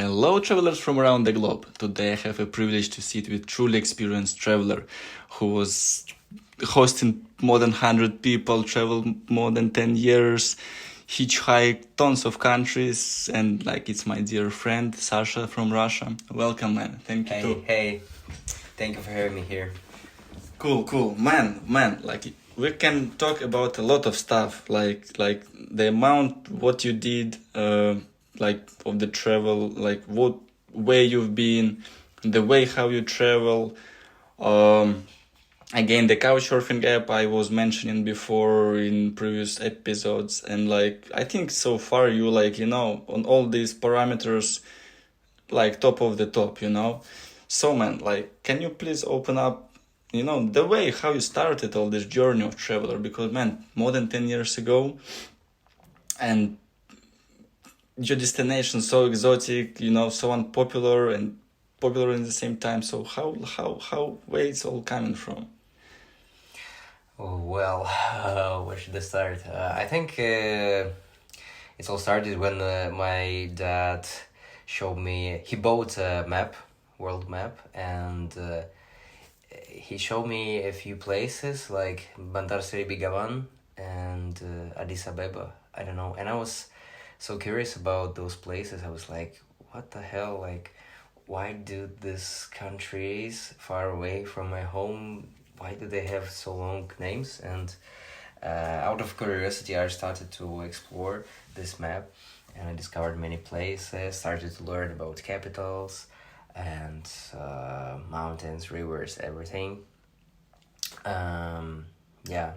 Hello, travelers from around the globe. Today I have a privilege to sit with truly experienced traveler who was hosting more than 100 people, traveled more than 10 years, hitchhiked tons of countries, and it's my dear friend Sasha from Russia. Welcome, man. Thank you too. Hey, thank you for having me here. Cool. Man, we can talk about a lot of stuff, like the amount, what you did, of the travel, what where you've been, the way how you travel. Again, the Couchsurfing app I was mentioning before in previous episodes, and I think so far you on all these parameters, top of the top, So man, can you please open up, the way how you started all this journey of traveler? Because man, more than 10 years ago, and your destination so exotic, so unpopular and popular in the same time. So where it's all coming from? Oh, well, where should I start? I think it all started when my dad showed me, he bought a map, world map, and he showed me a few places like Bandar Seri Begawan and Addis Ababa. I don't know. And I was so curious about those places. I was like, what the hell? Why do these countries far away from my home, why do they have so long names? And out of curiosity, I started to explore this map, and I discovered many places, started to learn about capitals and mountains, rivers, everything.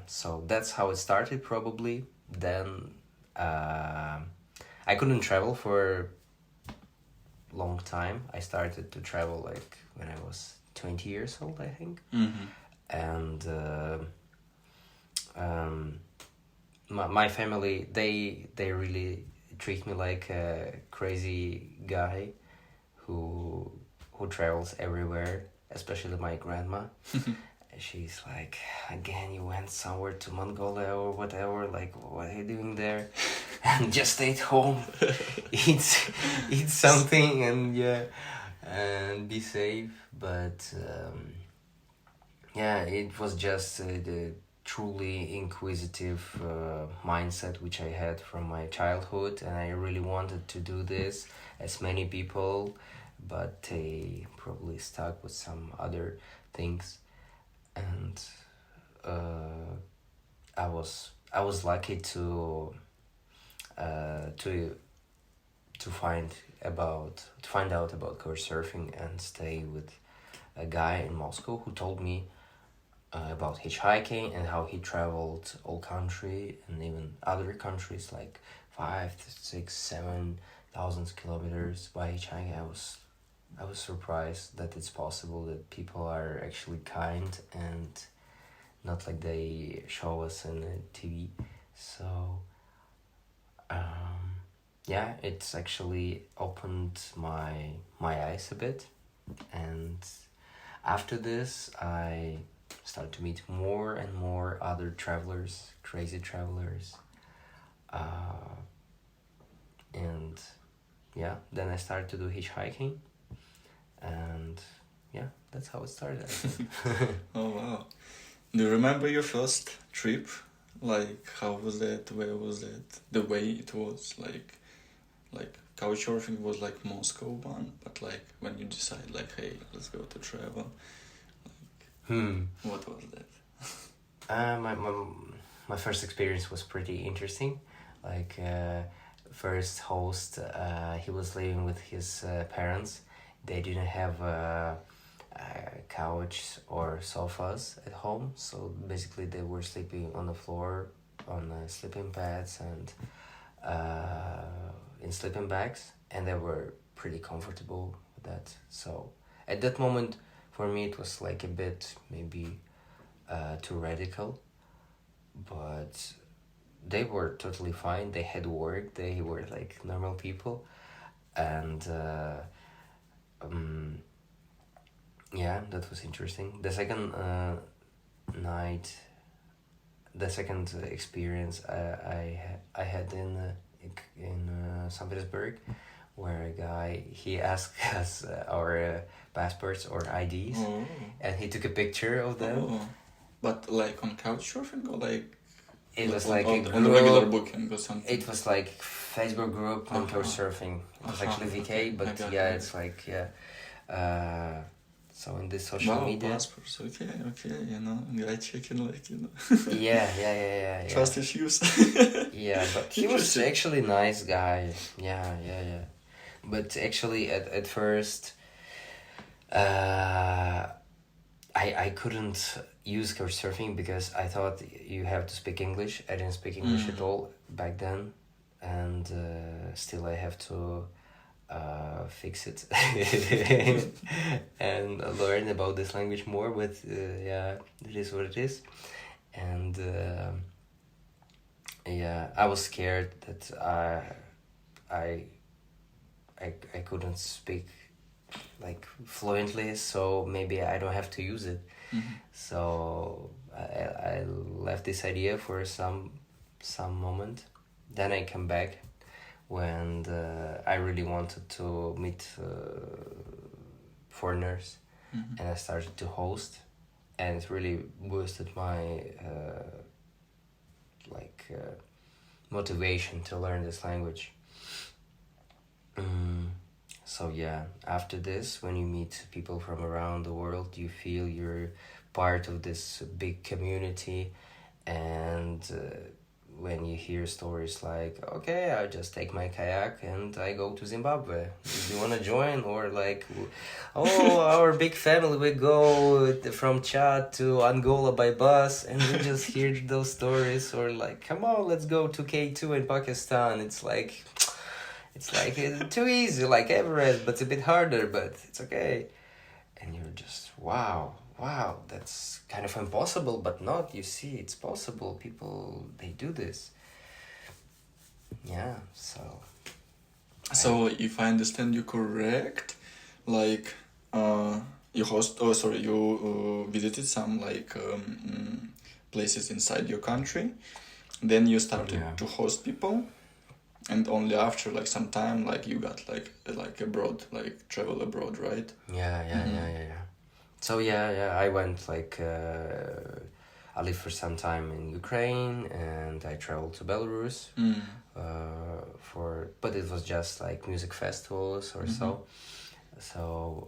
So that's how it started probably. Then I couldn't travel for a long time. I started to travel when I was 20 years old, I think. Mm-hmm. And my family, they really treat me like a crazy guy who travels everywhere, especially my grandma. She's like, again, you went somewhere to Mongolia or whatever, what are you doing there? And just stay at home, eat something, and be safe. But it was just the truly inquisitive mindset which I had from my childhood, and I really wanted to do this as many people, but they probably stuck with some other things. And I was lucky to find out about Couchsurfing and stay with a guy in Moscow who told me about hitchhiking and how he traveled all country and even other countries, 5 to 6, 7,000 kilometers by hitchhiking. I was surprised that it's possible that people are actually kind and not like they show us in TV. So it's actually opened my eyes a bit, and after this I started to meet more and more other travelers, crazy travelers, and then I started to do hitchhiking, and that's how it started. Oh wow. Do you remember your first trip? How was that? Where was that? The way it was? Couchsurfing was Moscow one, but when you decide hey, let's go to travel, what was that? My first experience was pretty interesting. First host, he was living with his parents. They didn't have couch or sofas at home, so basically they were sleeping on the floor on sleeping pads and in sleeping bags, and they were pretty comfortable with that. So at that moment for me it was a bit maybe too radical, but they were totally fine. They had work, they were normal people, and that was interesting. The second night, the second experience I had in St. Petersburg where a guy, he asked us our passports or IDs, Oh. and he took a picture of them. Oh. But like on Couchsurfing or like It was on, like on, a on the regular group. booking or something? It was like Facebook group on Couchsurfing. It was actually VK, okay. I but got yeah, it. it's like so in this social Wow, media. passports. Okay, you know, guy checking like, you know. Yeah. Trust issues. Yeah, but he was Interesting. actually nice guy. Yeah. But actually, at first, I couldn't use Couchsurfing because I thought you have to speak English. I didn't speak English at all back then, and still I have to fix it and learn about this language more. But yeah, it is what it is, and yeah, I was scared that I couldn't speak like fluently, so maybe I don't have to use it. So I left this idea for some moment. Then I come back when I really wanted to meet foreigners, and I started to host, and it really boosted my motivation to learn this language. So yeah, after this, when you meet people from around the world, you feel you're part of this big community, and when you hear stories like, okay, I just take my kayak and I go to Zimbabwe. Do you want to join? Or like, oh, our big family, we go from Chad to Angola by bus, and we just hear those stories. Or like, come on, let's go to K2 in Pakistan. It's like too easy, like Everest, but it's a bit harder, but it's okay. And you're just, wow, that's kind of impossible, but not, you see, it's possible. People, they do this. Yeah, so... So if I understand you correct, like you visited some like places inside your country, then you started to host people, and only after like some time, like you got like abroad, like travel abroad, right? Yeah. So yeah, I went like I lived for some time in Ukraine, and I traveled to Belarus but it was just like music festivals or so. So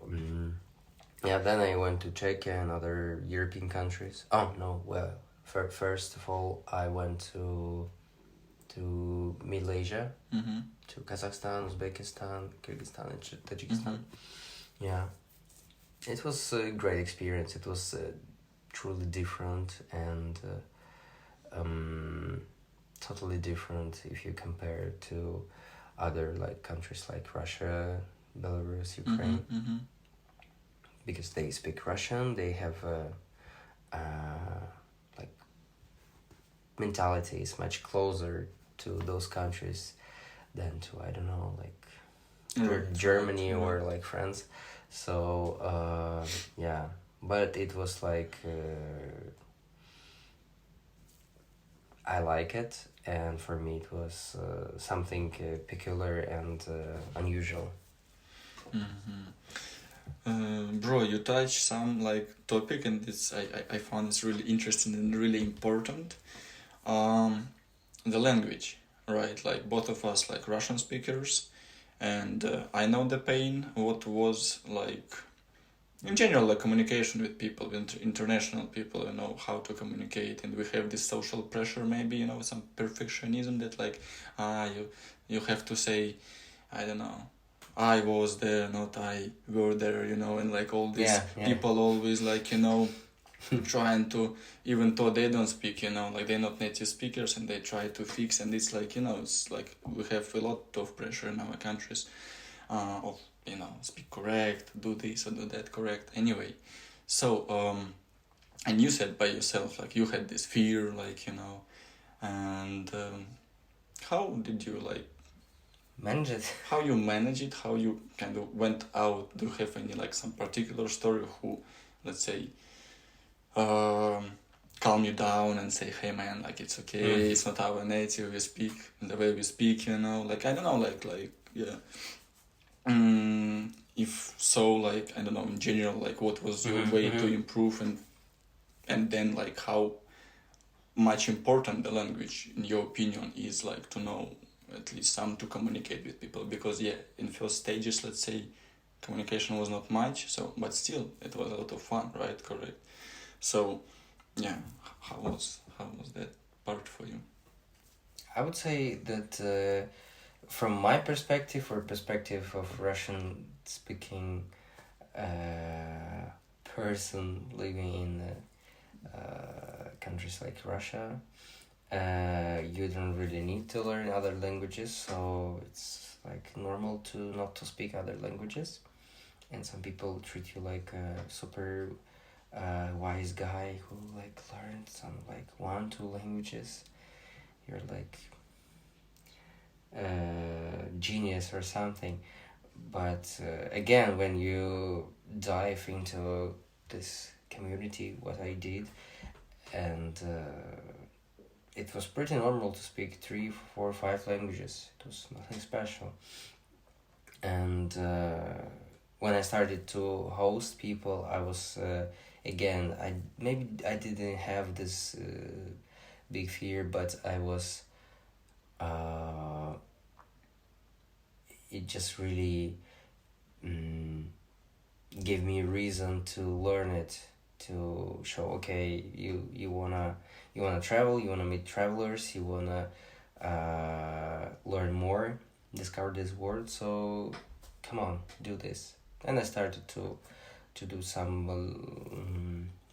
yeah, then I went to Czechia and other European countries. Oh no, well, first of all, I went to Malaysia, to Kazakhstan, Uzbekistan, Kyrgyzstan, and Tajikistan. Yeah, it was a great experience. It was truly different and totally different if you compare it to other like countries like Russia, Belarus, Ukraine, because they speak Russian. They have like mentality is much closer to those countries than to, I don't know, like Germany or like France. So yeah, but it was like I like it, and for me it was something peculiar and unusual. Bro, you touch some like topic, and it's I found it's really interesting and really important. The language, right? Like both of us like Russian speakers, and I know the pain. What was like in general like communication with people, with international people, you know, how to communicate, and we have this social pressure, maybe, you know, some perfectionism that like you have to say, I don't know, I was there, not I were there, you know, and like all these people always like, you know, trying to, even though they don't speak, you know, like they're not native speakers, and they try to fix, and it's like, you know, it's like we have a lot of pressure in our countries of, you know, speak correct, do this or do that correct. Anyway, so and you said by yourself like you had this fear, like, you know, and how did you like manage it? How you manage it? How you kind of went out? Do you have any like some particular story who, let's say, calm you down and say, hey man, like it's okay, it's not our native, we speak the way we speak, you know, like I don't know, like yeah. If so, like, I don't know, in general, like, what was your way to improve, and then, like, how much important the language, in your opinion, is, like, to know at least some to communicate with people, because, yeah, in first stages, let's say, communication was not much, so, but still, it was a lot of fun, right? Correct. So, yeah, how was that part for you? I would say that from my perspective, or perspective of Russian speaking person living in countries like Russia, you don't really need to learn other languages, so it's like normal to not to speak other languages. And some people treat you like a super wise guy who like learned some like 1-2 languages. You're like genius or something. But again, when you dive into this community, what I did, and it was pretty normal to speak 3, 4, 5 languages. It was nothing special. And when I started to host people, I was again, I didn't have this big fear, but I was it just really gave me a reason to learn it, to show, okay, you wanna travel, you wanna meet travelers, you wanna learn more, discover this world, so come on, do this. And I started to do some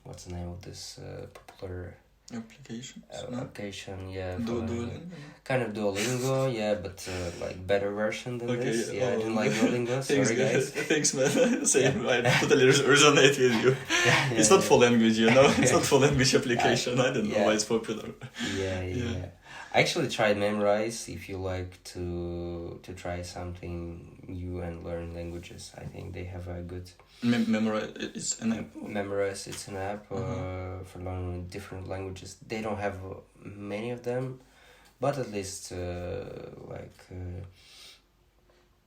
what's the name of this popular Applications? application, yeah, Duolingo? kind of Duolingo, yeah, but like better version than this. Yeah, I didn't like Duolingo. Thanks, Sorry, guys. Thanks, man. Same. I totally resonate with you. It's not for language, you know. It's not for language application. I don't know why it's popular. Yeah. I actually tried Memrise. If you like to try something new and learn languages, I think they have a good. Memorize. It's an app. Memrise. It's an app for learning different languages. They don't have many of them, but at least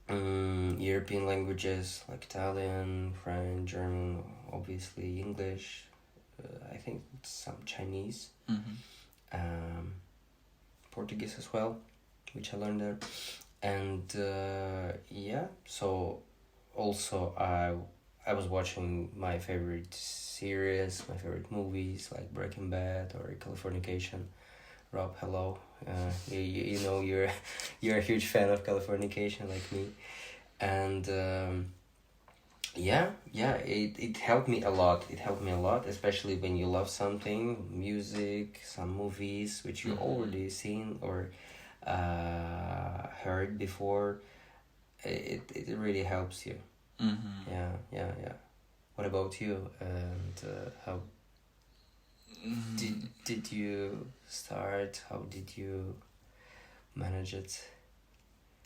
European languages like Italian, French, German, obviously English. I think some Chinese. Portuguese as well, which I learned there. And so also I was watching my favorite series, my favorite movies like Breaking Bad or Californication. Rob, hello. You know you're a huge fan of Californication like me. And it helped me a lot. It helped me a lot, especially when you love something, music, some movies which you already seen or heard before. It really helps you. Yeah. What about you? And how did you start? How did you manage it?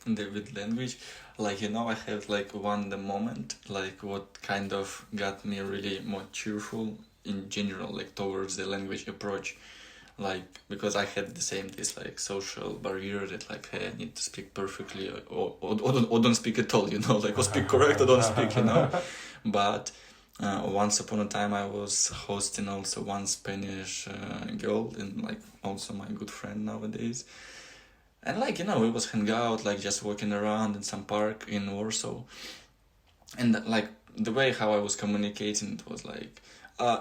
With language, like, you know, I have like the moment, like what kind of got me really more cheerful in general, like towards the language approach, like because I had the same this like social barrier that like, hey, I need to speak perfectly or don't speak at all, you know, like or speak correct or don't speak, you know. But once upon a time I was hosting also one Spanish girl, and like also my good friend nowadays. And like, you know, we was hang out, like just walking around in some park in Warsaw. And like the way how I was communicating, it was like,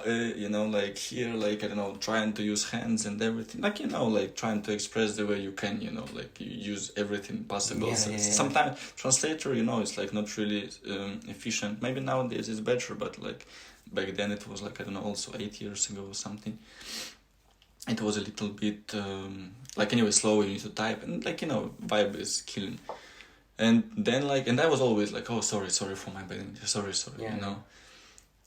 you know, like here, like, I don't know, trying to use hands and everything. Like, you know, like trying to express the way you can, you know, like you use everything possible. Sometimes translator, you know, it's like not really efficient. Maybe nowadays it's better, but like back then it was like, I don't know, also 8 years ago or something. It was a little bit like anyway slow, you need to type, and like, you know, vibe is killing. And then like, and I was always like, oh, sorry for my bad English, sorry, you know.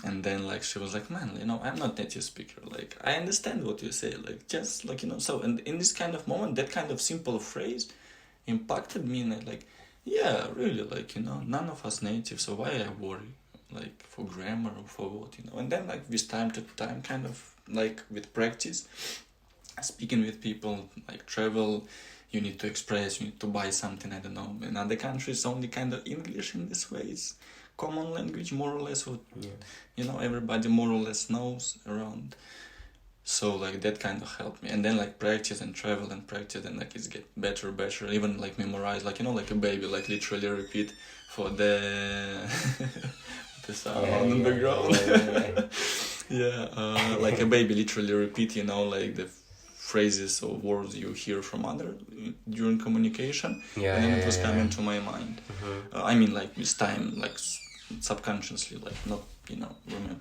And then like she was like, man, you know, I'm not native speaker, like I understand what you say, like just like, you know. So and in this kind of moment, that kind of simple phrase impacted me, and like, yeah, really, like, you know, none of us native, so why I worry like for grammar or for what, you know. And then like with time to time, kind of like with practice, speaking with people, like travel, you need to express, you need to buy something, I don't know. In other countries, only kind of English in this way is common language, more or less, what, you know, everybody more or less knows around. So like that kind of helped me, and then like practice and travel and practice, and like it's get better, even like memorize, like, you know, like a baby, like literally repeat for the the sound on the ground. Like a baby literally repeat, you know, like the phrases or words you hear from other during communication, and then it was coming to my mind. I mean, like with time, like subconsciously, like not, you know, remember.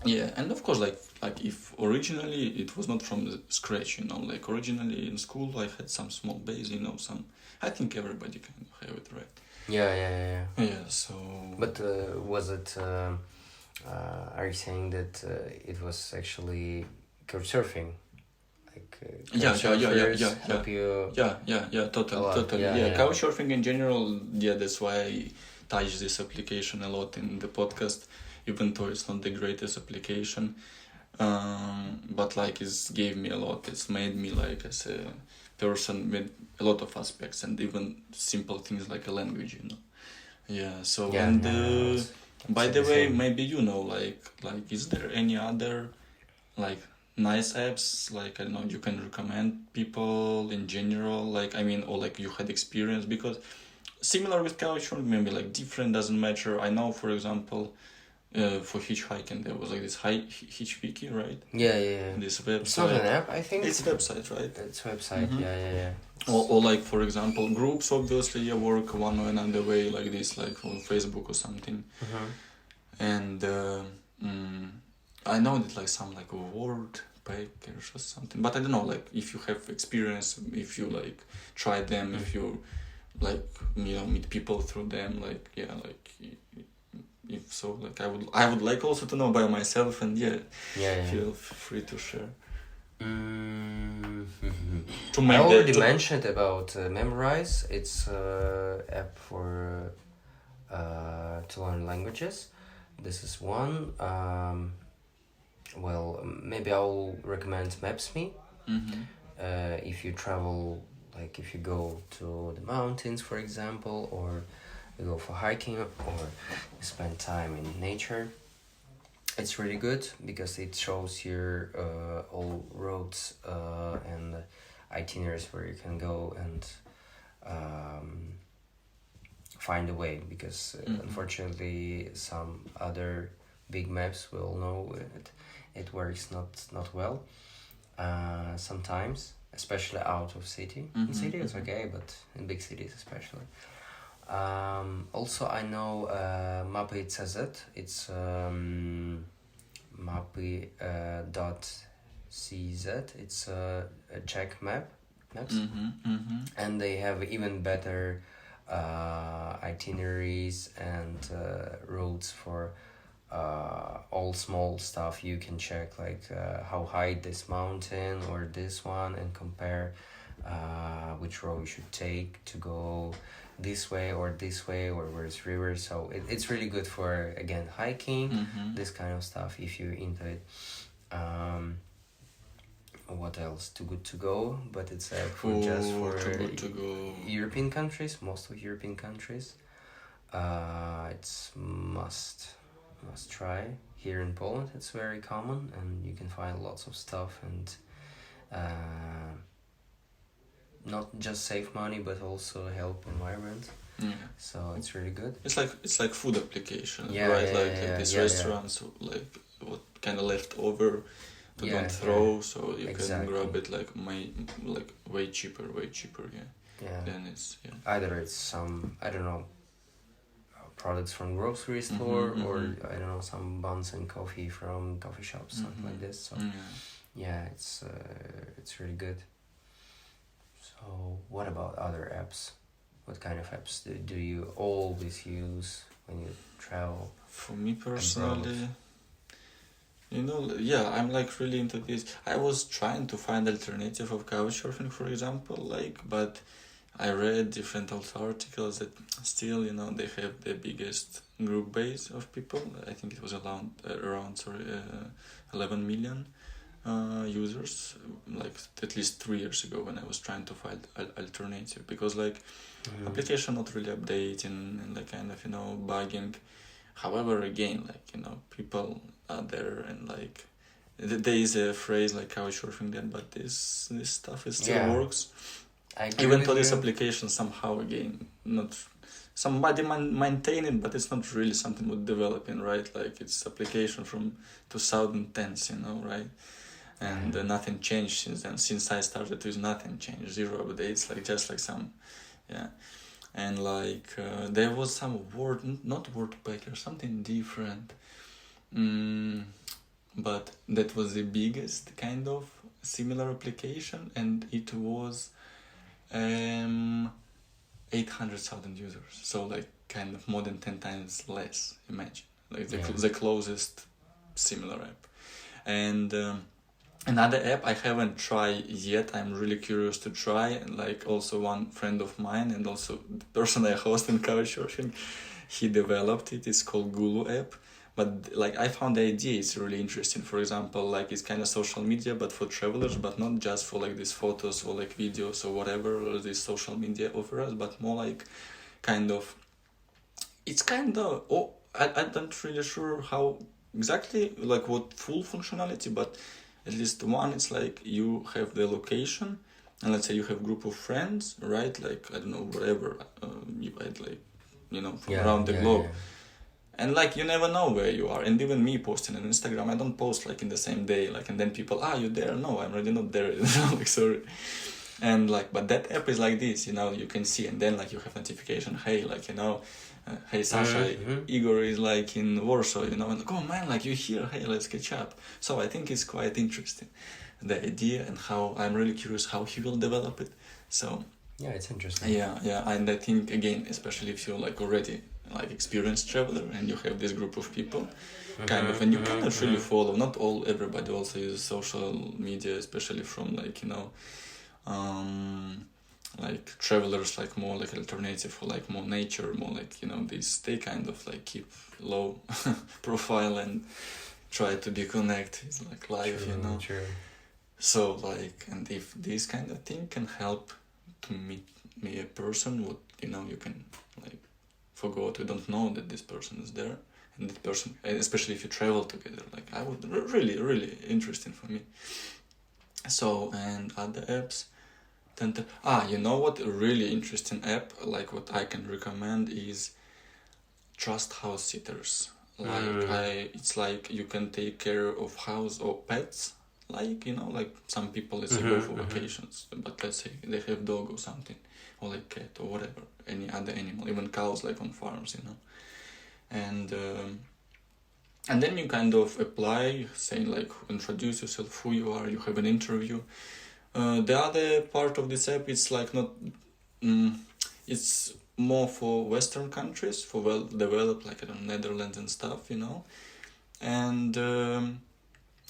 Yeah, and of course, like if originally it was not from the scratch, you know, like originally in school I had some small base, you know, some. I think everybody kind of have it, right? Yeah. Yeah. So. But was it? Are you saying that it was actually couchsurfing? Like couchsurfers help you. Totally. Yeah. Couchsurfing in general. Yeah, that's why I touch this application a lot in the podcast, even though it's not the greatest application. But like it's gave me a lot. It's made me like as a person with a lot of aspects, and even simple things like a language, you know. Yeah. So by the way, maybe you know, like is there any other like nice apps, like, I don't know, you can recommend people in general, like, I mean, or like you had experience, because similar with Couchsurfing, maybe like different, doesn't matter. I know, for example, for hitchhiking there was like this Hitchwiki, right? Yeah. This website. It's not an app, I think. It's a website, right? It's a website. Yeah. Or like, for example, groups obviously work one or another way, like this, like on Facebook or something. And I know that like some like word packers or something, but I don't know, like if you have experience, if you like try them, if you like, you know, meet people through them, like, yeah, like if so, like I would like also to know by myself, and feel free to share. I already mentioned about Memorize. It's app for to learn languages. This is one. Maybe I'll recommend Mapsme. If you travel, like if you go to the mountains, for example, or you go for hiking, or you spend time in nature, it's really good because it shows your all roads and itineraries where you can go and find a way, because unfortunately some other big maps will know it works not well sometimes, especially out of city. In city it's okay, but in big cities especially. Also I know Mapy.cz. It's Mapy.cz. It's a Czech maps, and they have even better itineraries and routes for all small stuff. You can check like how high this mountain or this one, and compare which road you should take to go this way or where's river. So it's really good for, again, hiking, this kind of stuff, if you're into it. What else? Too Good To Go, but it's for European countries, most of European countries. It's must try. Here in Poland it's very common, and you can find lots of stuff, and not just save money but also help environment. So it's really good. It's like food application, right? Like these restaurants, like what kind of leftover to don't throw, so you can grab it like way cheaper. Then it's either it's some, I don't know, products from grocery store, or I don't know, some buns and coffee from coffee shops, something like this. So it's really good. So what about other apps? What kind of apps do you always use when you travel? For me personally, I'm like really into this. I was trying to find alternative of Couchsurfing, for example, but I read different articles that still, they have the biggest group base of people. I think it was around 11 million. users, like at least 3 years ago when I was trying to find alternative, because like application not really updating and like kind of, you know, bugging. However, again, like, you know, people are there and like there is a phrase like couchsurfing there, but this stuff is still works. I agree Even with though this you. application somehow again not somebody maintain it, but it's not really something worth developing, right? Like it's application from 2010s, you know, right? And nothing changed since then. Since I started, there's nothing changed, 0 updates, like just like some, yeah. And like there was some not wordpacker, something different, but that was the biggest kind of similar application, and it was 800,000 users, so like kind of more than 10 times less, imagine, like the closest similar app. And another app I haven't tried yet, I'm really curious to try, and like also one friend of mine and also the person I host in Couchsurfing, he developed it. It's called Gulu app. But like I found the idea is really interesting. For example, like it's kind of social media but for travelers, but not just for like these photos or like videos or whatever this social media offers, but more like kind of, it's kind of, I'm not really sure how exactly, like what full functionality, but at least one, it's like you have the location, and let's say you have group of friends, right? Like, I don't know, whatever, you had like, you know, from around the globe. And like you never know where you are. And even me posting on Instagram, I don't post like in the same day, like, and then people, you there? No, I'm already not there. Like, sorry. And like, but that app is like this, you know, you can see, and then like you have notification, hey, like, you know, hey Sasha, Igor is like in Warsaw, you know, and like, oh man, like you're here, hey, let's catch up. So I think it's quite interesting, the idea, and how I'm really curious how he will develop it. So yeah, it's interesting. Yeah, and I think again, especially if you're like already like experienced traveler and you have this group of people, kind of, and you cannot really follow. Not everybody also uses social media, especially from like, you know, like travelers, like more like alternative or like more nature, more like, you know, they kind of like keep low profile and try to be connected, like live, you know. True. So like, and if this kind of thing can help to meet me a person, what, you know, you can like forgot, you don't know that this person is there, and that person, especially if you travel together, like I would really interesting for me. So, and other apps, you know what, a really interesting app, like what I can recommend is Trust House Sitters. Like it's like you can take care of house or pets, like, you know, like some people, let's say, go for vacations, but let's say they have dog or something, or like cat or whatever, any other animal, even cows, like on farms, you know. And then you kind of apply, saying like, introduce yourself, who you are, you have an interview. The other part of this app is like not, it's more for Western countries, for well-developed, like, I don't know, Netherlands and stuff, you know. And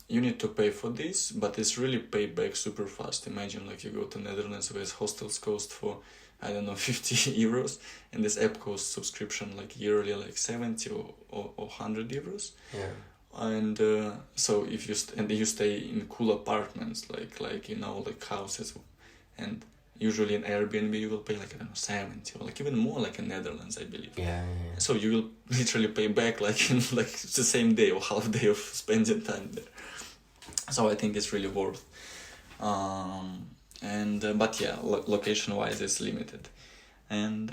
you need to pay for this, but it's really pay back super fast. Imagine like you go to Netherlands where hostels cost for, I don't know, 50 euros, and this app costs subscription like yearly like 70 or 100 euros. Yeah. And so if you you stay in cool apartments, like you know, like houses, and usually in Airbnb you will pay like, I don't know, 70 or like even more, like in Netherlands, I believe. Yeah. So you will literally pay back like in like the same day or half day of spending time there. So I think it's really worth. But yeah, location wise it's limited. And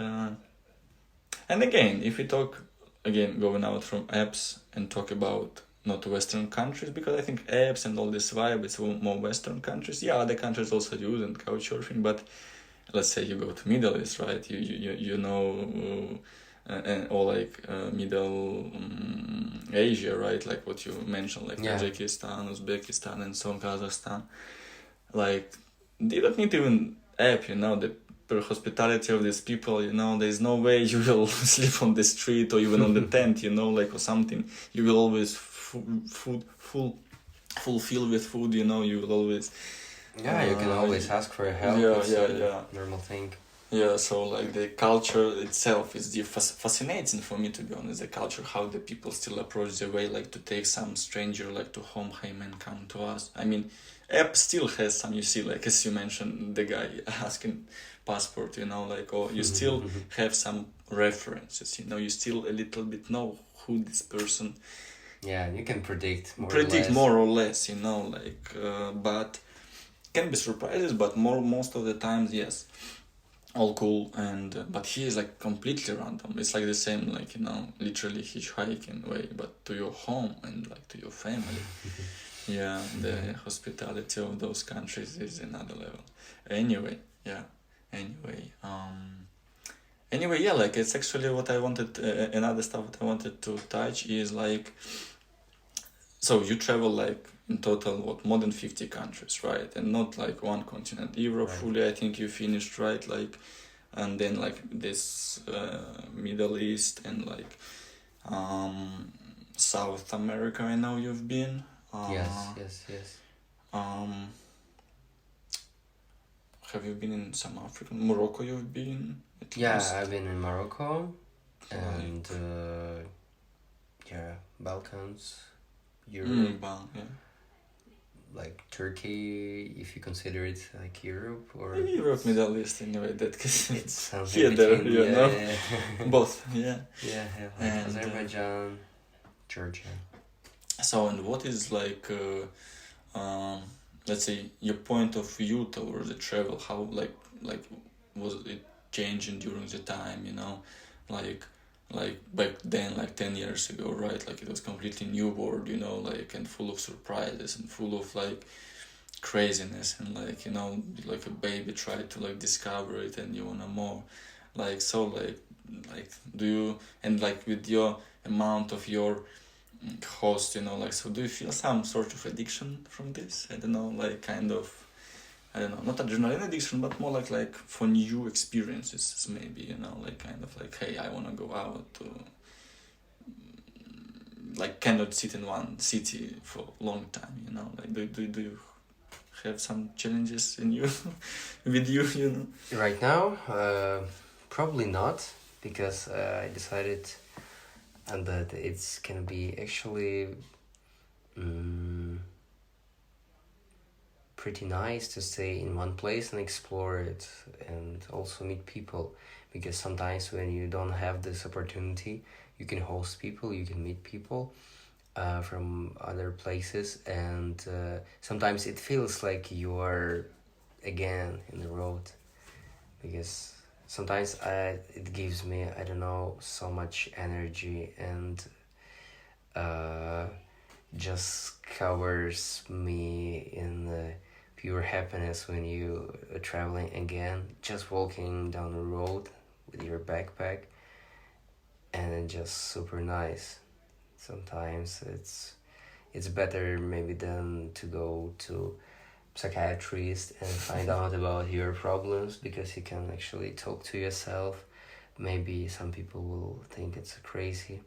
again, if we talk again, going out from apps and talk about not Western countries, because I think apps and all this vibe, it's more Western countries. Yeah, other countries also use and couchsurfing, but let's say you go to Middle East, right? You know, or like Middle Asia, right? Like what you mentioned, like Tajikistan, Uzbekistan, and some Kazakhstan. Like they don't need even app, you know, the hospitality of these people, you know, there's no way you will sleep on the street or even on the tent, you know, like, or something. You will always fulfill with food, you know, you will always you can always ask for help. Yeah. Normal thing. Yeah, so like the culture itself is fascinating for me, to be honest. The culture, how the people still approach the way like to take some stranger like to home, hey man, come to us. I mean, app still has some. You see, like as you mentioned, the guy asking passport. You know, like or you still have some references. You know, you still a little bit know who this person. Yeah, you can predict More or less. You know, like but can be surprises, but most of the times, yes, all cool. And but he is like completely random. It's like the same, like, you know, literally hitchhiking way, but to your home and like to your family. Yeah, the hospitality of those countries is another level. Anyway, yeah. Anyway, yeah, like it's actually what I wanted. Another stuff that I wanted to touch is like, so you travel like in total what more than 50 countries, right? And not like one continent. Europe Right. fully, I think you finished, right? Like, and then like this Middle East and like South America. I know you've been. Yes. Um, have you been in some African? Morocco, you've been. At least? I've been in Morocco, and Balkans, Europe, Yeah. like Turkey, if you consider it like Europe or Europe, Middle East, anyway. That it's something here, there, between, you know, both. Yeah. like And, Azerbaijan, Georgia. So, and what is like, let's say, your point of view towards the travel? How like was it changing during the time? You know, like back then, like 10 years ago, right? Like it was completely new world, you know, like and full of surprises and full of like craziness and like, you know, like a baby tried to like discover it and you wanna more. Like so, like do you, and like with your amount of your host, you know, like, so do you feel some sort of addiction from this? I don't know, like kind of, I don't know, not adrenaline addiction, but more like for new experiences, maybe, you know, like kind of like, hey, I want to go out to, like, cannot sit in one city for a long time, you know, like, do you have some challenges in you, with you know? Right now, probably not, because I decided and that it's gonna be actually pretty nice to stay in one place and explore it and also meet people, because sometimes when you don't have this opportunity, you can host people, you can meet people from other places, and sometimes it feels like you are again in the road, because sometimes it gives me, I don't know, so much energy and just covers me in pure happiness when you are traveling again, just walking down the road with your backpack, and it's just super nice. Sometimes it's better maybe than to go to psychiatrist and find out about your problems, because you can actually talk to yourself. Maybe some people will think it's crazy,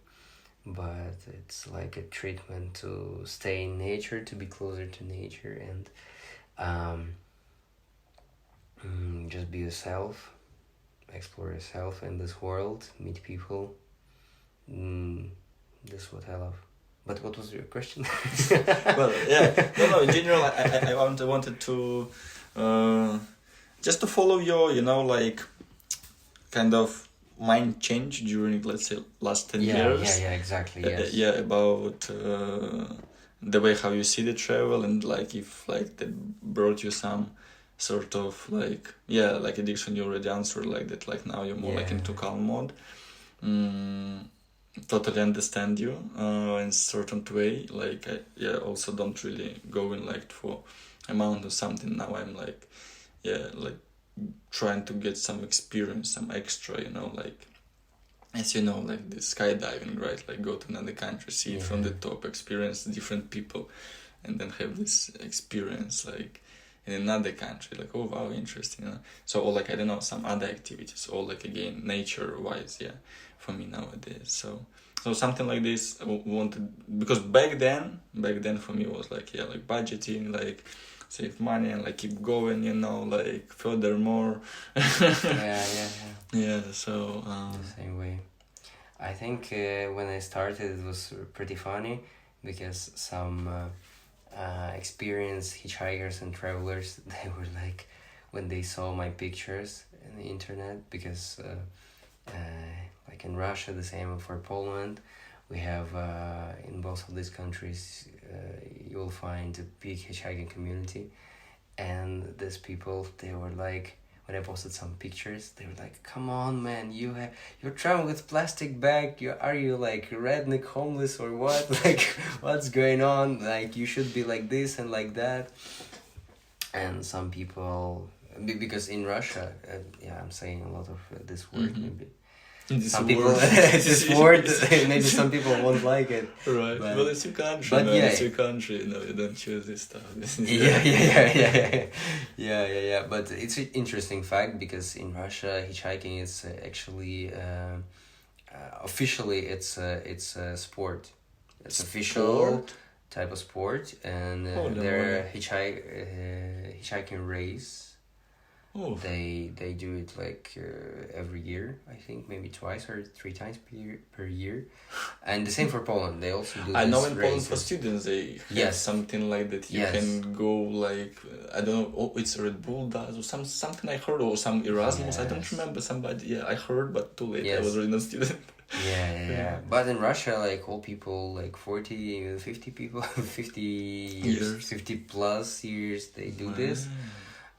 but it's like a treatment to stay in nature, to be closer to nature, and just be yourself, explore yourself in this world, meet people. That's what I love. But what was your question? Well, yeah, no, in general, I wanted to just to follow your, you know, like kind of mind change during, let's say, last 10 years. Yeah, exactly, yes. Yeah, about the way how you see the travel, and like if like that brought you some sort of like, yeah, like addiction. You already answered like that, like now you're more like into calm mode. Totally understand you in certain way. Like I also don't really go in like for amount of something. Now I'm like, yeah, like trying to get some experience, some extra, you know, like as you know, like the skydiving, right? Like go to another country, see it from the top, experience different people, and then have this experience like in another country, like, oh wow, interesting, you know? So, or like, I don't know, some other activities, or like again nature wise, yeah, for me nowadays. So something like this I wanted, because back then for me was like, yeah, like budgeting, like save money and like keep going, you know, like furthermore. Yeah, yeah, Yeah, so the same way. I think when I started, it was pretty funny because some experienced hitchhikers and travelers, they were like, when they saw my pictures in the internet, because like in Russia, the same for Poland, we have in both of these countries, you will find a big hitchhiking community, and these people, they were like, when I posted some pictures, they were like, "Come on, man, you're traveling with plastic bag. Are you like redneck homeless or what? Like, what's going on? Like, you should be like this and like that." And some people, because in Russia, yeah, I'm saying a lot of this word maybe. Some people, this word, maybe some people won't like it. Right. But, well, it's your country, but man. yeah. It's your country. You know, you don't choose this stuff. Yeah. But it's an interesting fact because in Russia, hitchhiking is actually officially it's a sport. It's official type of sport, and their hitchhiking race. Oh. They do it like every year, I think maybe 2 or 3 times per year, and the same for Poland. They also do. I know this in Poland races. for students they have Yes. something like that. You can go like I don't know. Oh, it's Red Bull does or something I heard, or some Erasmus. I don't Yes. remember somebody. Yeah, I heard, but too late. I Yes. was already not student. Yeah. But in Russia, like all people, like 40, 50 people, 50 years, 50 plus years, they do this.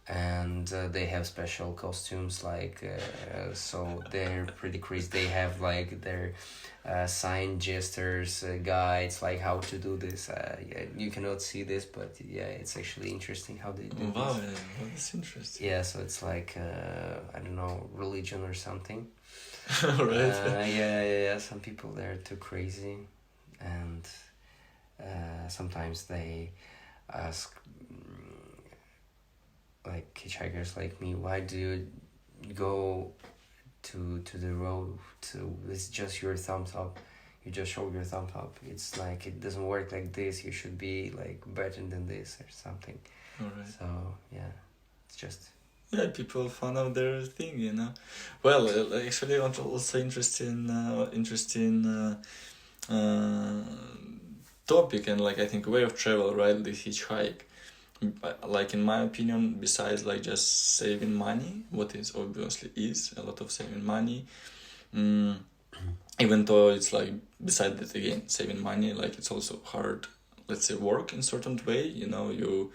And they have special costumes, like so they're pretty crazy. They have like their sign gestures, guides, like how to do this. Yeah, you cannot see this, but yeah, it's actually interesting how they do Wow, this. well, that's interesting. Yeah, so it's like I don't know, religion or something. Right. Yeah. Some people they're too crazy, and sometimes they ask. Like hitchhikers like me, why do you go to the road with just your thumbs up? You just show your thumbs up. It's like it doesn't work like this. You should be like better than this or something. Alright. So yeah, it's just people fun of their thing, you know. Well, actually, also interesting topic, and like I think way of travel, right? The hitchhike. Like in my opinion, besides like just saving money, what is obviously is a lot of saving money, even though it's like beside that again saving money, like it's also hard, let's say, work in certain way, you know. You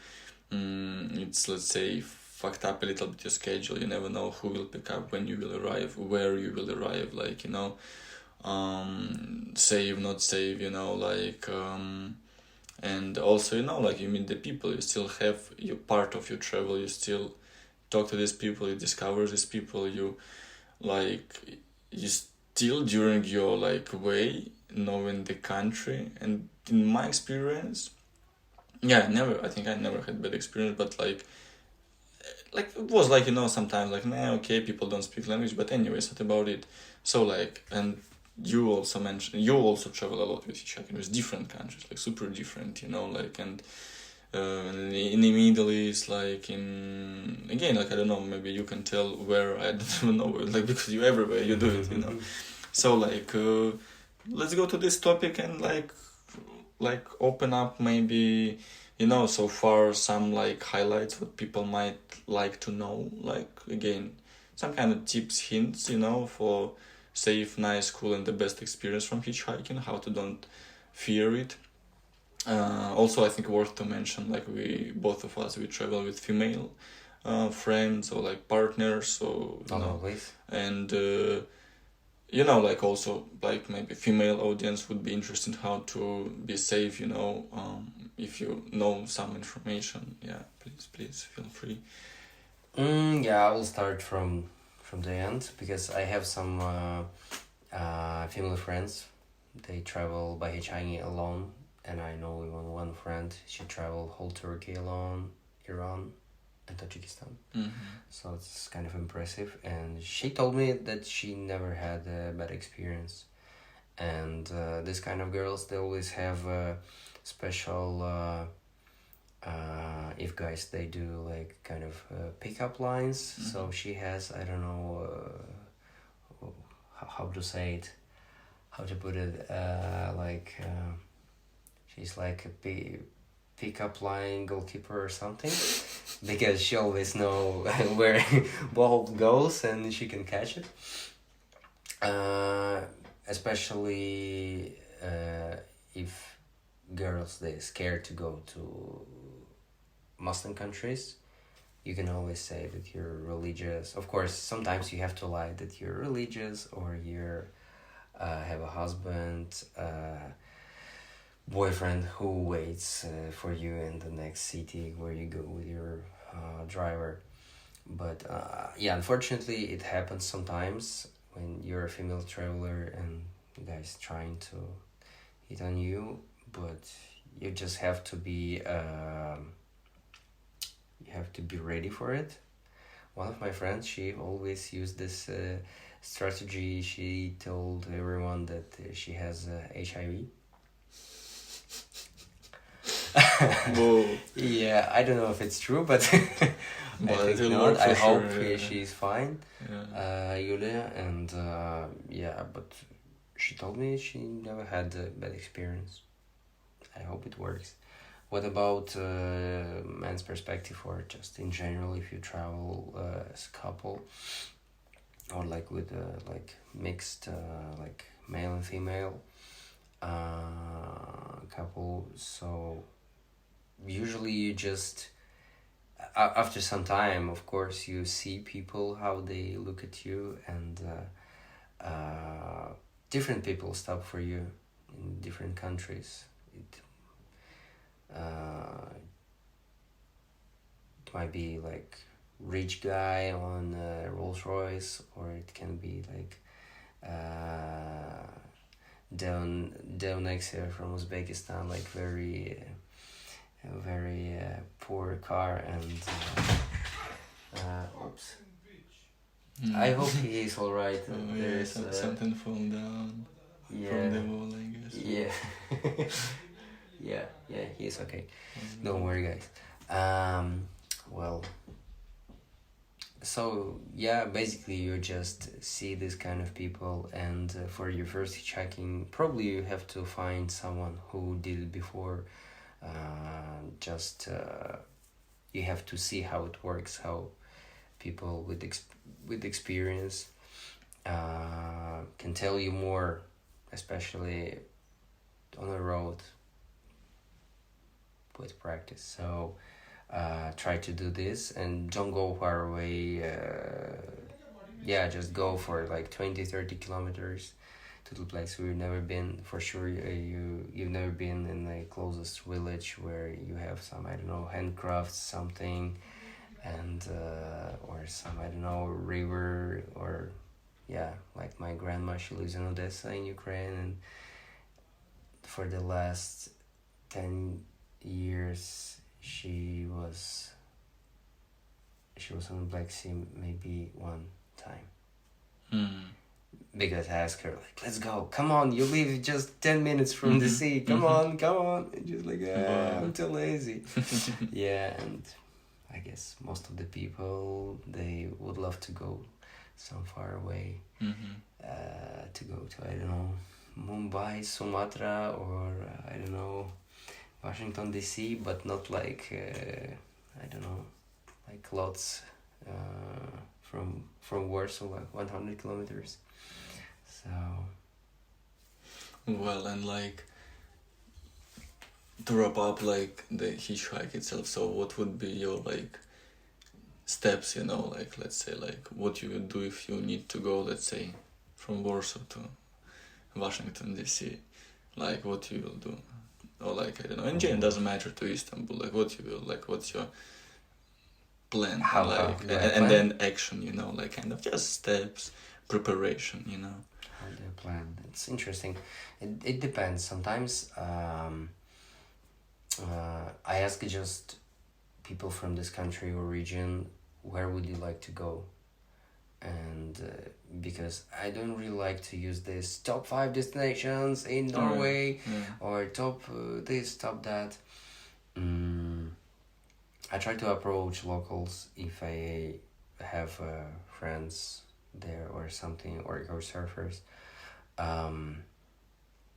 it's, let's say, fucked up a little bit your schedule. You never know who will pick up, when you will arrive, where you will arrive, like, you know, save, not save, you know, like and also, you know, like you meet the people, you still have your part of your travel, you still talk to these people, you discover these people, you still during your like way knowing the country. And in my experience, I never had bad experience, but like it was like, you know, sometimes like, okay, people don't speak language, but anyways, what about it? So like, and you also mentioned you also travel a lot with hitchhiking with different countries, like super different, you know, like, and in the Middle East, like in, again, like I don't know, maybe you can tell where, I don't even know, like, because you everywhere you do it, you know. So like let's go to this topic and like open up maybe, you know, so far some like highlights what people might like to know, like again some kind of tips, hints, you know, for safe, nice, cool, and the best experience from hitchhiking, how to don't fear it. Also, I think worth to mention, like both of us, we travel with female friends or like partners, so you know, always. And you know, like also like maybe female audience would be interested how to be safe, you know, if you know some information, please feel free. I will start from the end, because I have some female friends. They travel by hitchhiking alone, and I know even one friend, she traveled whole Turkey alone, Iran and Tajikistan. So it's kind of impressive, and she told me that she never had a bad experience. And this kind of girls, they always have a special if guys they do like kind of pickup lines. So she has, I don't know how to say it, how to put it, she's like a pickup line goalkeeper or something, because she always know where ball goes and she can catch it. Especially if girls they're scared to go to Muslim countries, you can always say that you're religious. Of course, sometimes you have to lie that you're religious, or you're have a husband, boyfriend who waits for you in the next city where you go with your driver. But yeah, unfortunately, it happens sometimes when you're a female traveler and you guys trying to hit on you, but you just have to be ready for it. One of my friends, she always used this strategy. She told everyone that she has HIV. Whoa. Yeah, I don't know if it's true, but But I it'll think work not. I for hope sure, yeah. she's fine, Yeah. Yulia, and yeah, but she told me she never had a bad experience. I hope it works. What about man's perspective, or just in general, if you travel as a couple, or like with like mixed like male and female couple? So usually you just after some time, of course, you see people how they look at you, and different people stop for you in different countries. It might be like rich guy on Rolls Royce, or it can be like down next here from Uzbekistan, like very poor car, and oops. I hope he is all right. Oh yeah, something fall down Yeah. from the wall, I guess. Yeah. yeah, he is okay. Don't worry, guys. Well, so yeah, basically you just see this kind of people, and for your first hitchhiking, probably you have to find someone who did it before. You have to see how it works, how people with experience can tell you more, especially on the road with practice. So try to do this and don't go far away. Just go for like 20-30 kilometers to the place where you've never been. For sure, you've never been in the closest village where you have some, I don't know, handcrafts, something, and or some, I don't know, river, or yeah, like my grandma, she lives in Odessa in Ukraine, and for the last 10 years she was on the Black Sea maybe one time. Because I asked her, like, let's go, come on, you live just 10 minutes from the sea, come on, and she's like, I'm too lazy. Yeah, and I guess most of the people, they would love to go some far away, to go to, I don't know, Mumbai, Sumatra, or I don't know, Washington DC, but not like I don't know, like lots from Warsaw, like 100 kilometers. So well, and like to wrap up like the hitchhike itself, so what would be your like steps, you know, like let's say like what you would do if you need to go, let's say, from Warsaw to Washington DC, like what you will do, or like I don't know, in general, it doesn't matter to Istanbul, like what you will, like what's your plan, and then action, you know, like kind of just steps, preparation, you know. How do you plan? It's interesting. It depends. Sometimes I ask just people from this country or region, where would you like to go? And because I don't really like to use this top 5 destinations in Norway, or top this, top that. I try to approach locals if I have friends there or something, or couch surfers.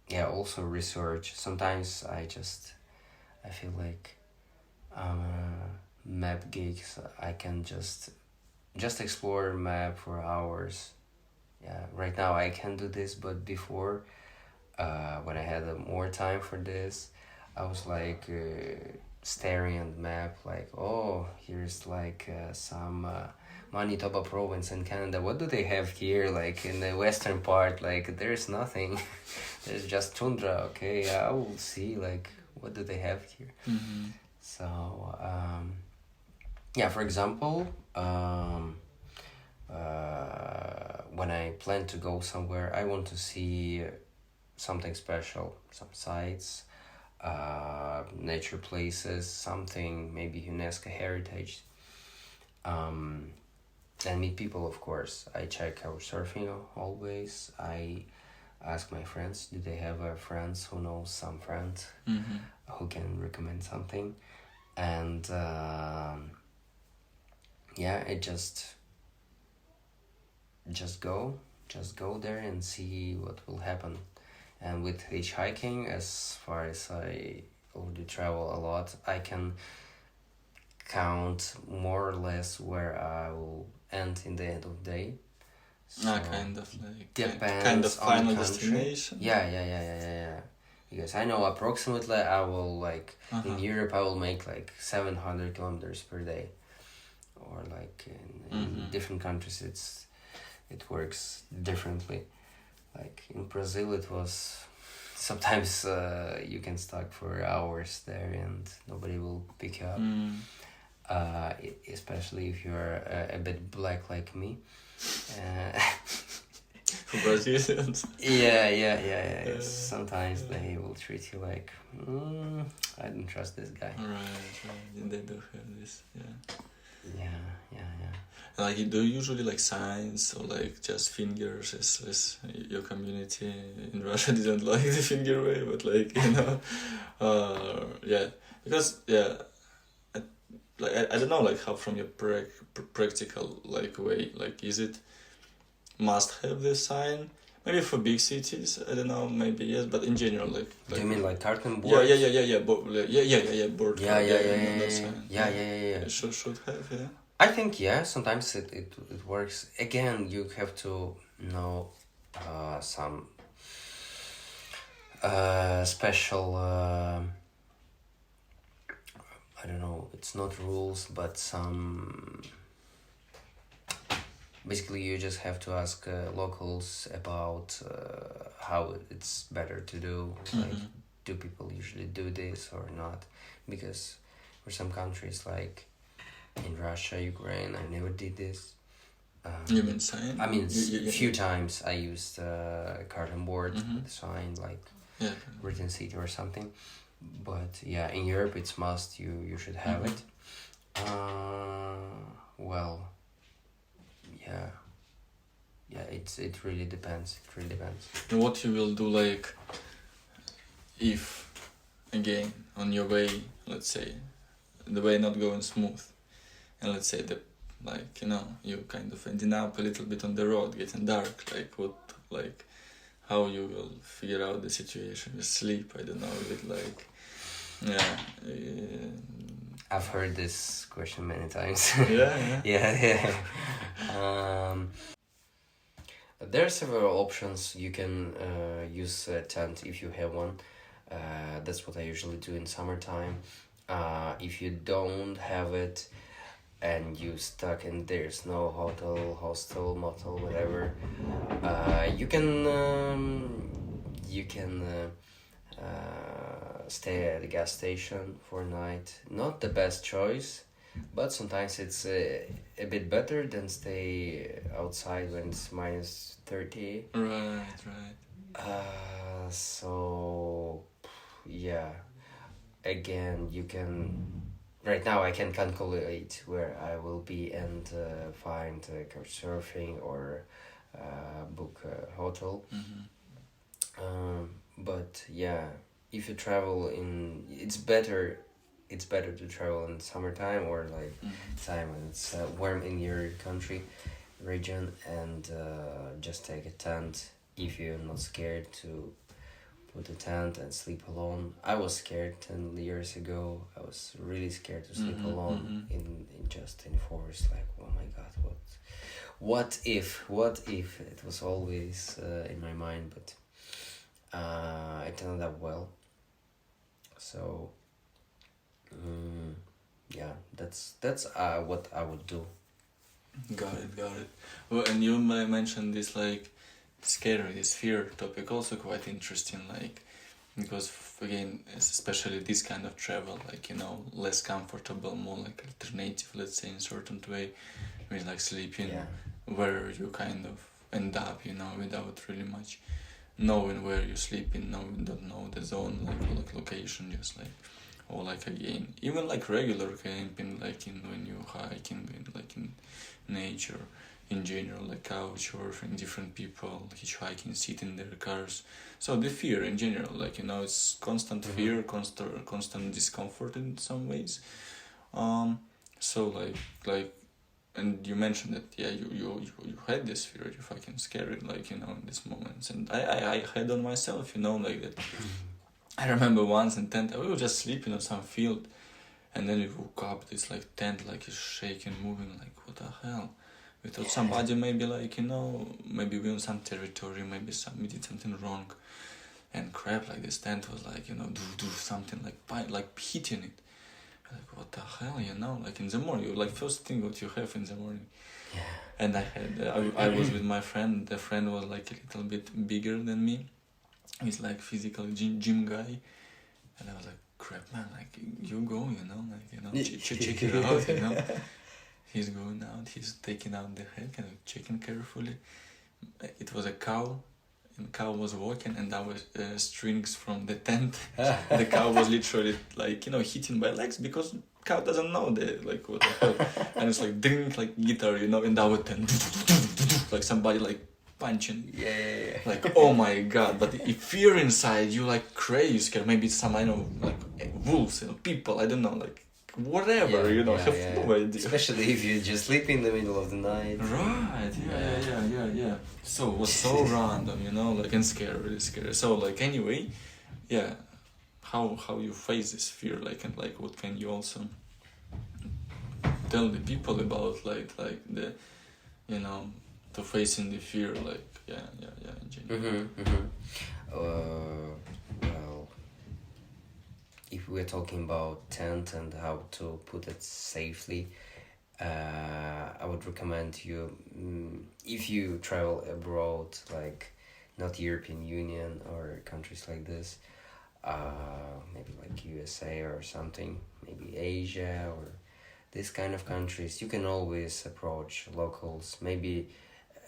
Yeah, also research. Sometimes I feel like map geeks. I can just explore map for hours. Yeah, right now I can do this, but before, when I had more time for this, I was like staring at the map, like, oh, here's like some Manitoba province in Canada. What do they have here? Like in the western part, like there's nothing. There's just tundra. Okay, I will see. Like, what do they have here? Mm-hmm. So, yeah. For example, when I plan to go somewhere, I want to see something special, some sites, nature places, something maybe UNESCO heritage, and meet people, of course. I check Couchsurfing always. I ask my friends, do they have friends who know some friends Mm-hmm. who can recommend something, and yeah, it just go there and see what will happen. And with hitchhiking, as far as I already travel a lot, I can count more or less where I will end in the end of the day. So Kind of like depends kind of on final the country. destination. Yeah. Because I know approximately I will like Uh-huh. in Europe I will make like 700 kilometers per day, or like in different countries it works differently. Like in Brazil, it was sometimes you can stuck for hours there and nobody will pick you up. Especially if you're a bit black like me. For Brazilians. Yeah. Sometimes they will treat you like, I don't trust this guy. Right. And they do have this. Yeah. Yeah. Like, do you usually like signs or like just fingers as your community in Russia didn't like the finger way, but like, yeah, because I don't know, like how from your practical like way, like is it must have this sign? Maybe for big cities, I don't know, maybe yes, but in general, like Do you mean like carton board? yeah, board, board. Yeah. Sign. Yeah. Should have, yeah. I think sometimes it works. Again, you have to know some special I don't know, it's not rules, but some basically you just have to ask locals about how it's better to do. Like, do people usually do this or not? Because for some countries like in Russia, Ukraine, I never did this. You mean sign? I mean, a few times I used a carton board with sign, like written seat or something. But yeah, in Europe it's must. You should have it. Well, yeah. It really depends. And what you will do, like, if again on your way, let's say, the way not going smooth, and let's say that, like, you kind of ending up a little bit on the road, getting dark, like how you will figure out the situation with sleep, I don't know, with like, I've heard this question many times. Yeah. There are several options. You can use a tent if you have one. That's what I usually do in summertime. If you don't have it and you stuck and there's no hotel, hostel, motel, whatever, you can stay at a gas station for a night. Not the best choice, but sometimes it's a bit better than stay outside when it's minus 30. Right. So yeah, again, you can right now I can calculate where I will be and find Couchsurfing or book a hotel. But yeah, if you travel it's better it's better to travel in summertime or like time when it's warm in your country region, and just take a tent if you're not scared to put a tent and sleep alone. I was scared 10 years ago. I was really scared to sleep alone in just in forest. Like, oh my god, what if it was always in my mind, but it turned out well. So yeah, that's what I would do. Got it. Well, and you mentioned this like scary, this fear topic, also quite interesting, like, because again, especially this kind of travel, like, you know, less comfortable, more like alternative, let's say, in certain way, with like sleeping, where you kind of end up, you know, without really much knowing where you're sleeping, don't know the zone, like location, just like, or like again, even like regular camping, like in when you hiking, like in nature in general, like couchsurfing, different people hitchhiking, sit in their cars. So the fear in general, like, you know, it's constant fear, constant discomfort in some ways. So like, and you mentioned that you had this fear, you fucking scared, like, you know, in these moments, and I had on myself, you know, like that. I remember once in tent, we were just sleeping on some field, and then we woke up, this like tent like is shaking, moving, like what the hell? We thought somebody maybe, like, you know, maybe we on some territory, maybe we did something wrong, and crap, like this tent was like, you know, do something like hitting it. Like, what the hell, you know, like in the morning, you like first thing what you have in the morning. And I was with my friend. The friend was like a little bit bigger than me. He's like physical gym guy, and I was like, crap, man, like you go, you know, like, you know, check it out, you know. He's going out, he's taking out the head, kind of checking carefully. It was a cow, and the cow was walking, and that was strings from the tent. The cow was literally like, you know, hitting by legs, because cow doesn't know like what the hell. And it's like ding, like guitar, you know, in our tent, like somebody like punching. Yeah. Like, oh my god, but if fear inside you, like crazy scared, maybe it's some, I know, like wolves, you know, people, I don't know, like whatever, you know, have no idea. Especially if you just sleep in the middle of the night. Right, yeah. So it was so random, you know, like, and scary, really scary. So like, anyway, yeah, how you face this fear, like, and like what can you also tell the people about, like the, you know, to facing the fear, like, yeah, in general. Well, if we're talking about tent and how to put it safely, I would recommend you, if you travel abroad, like not European Union or countries like this, maybe like USA or something, maybe Asia or this kind of countries, you can always approach locals, maybe.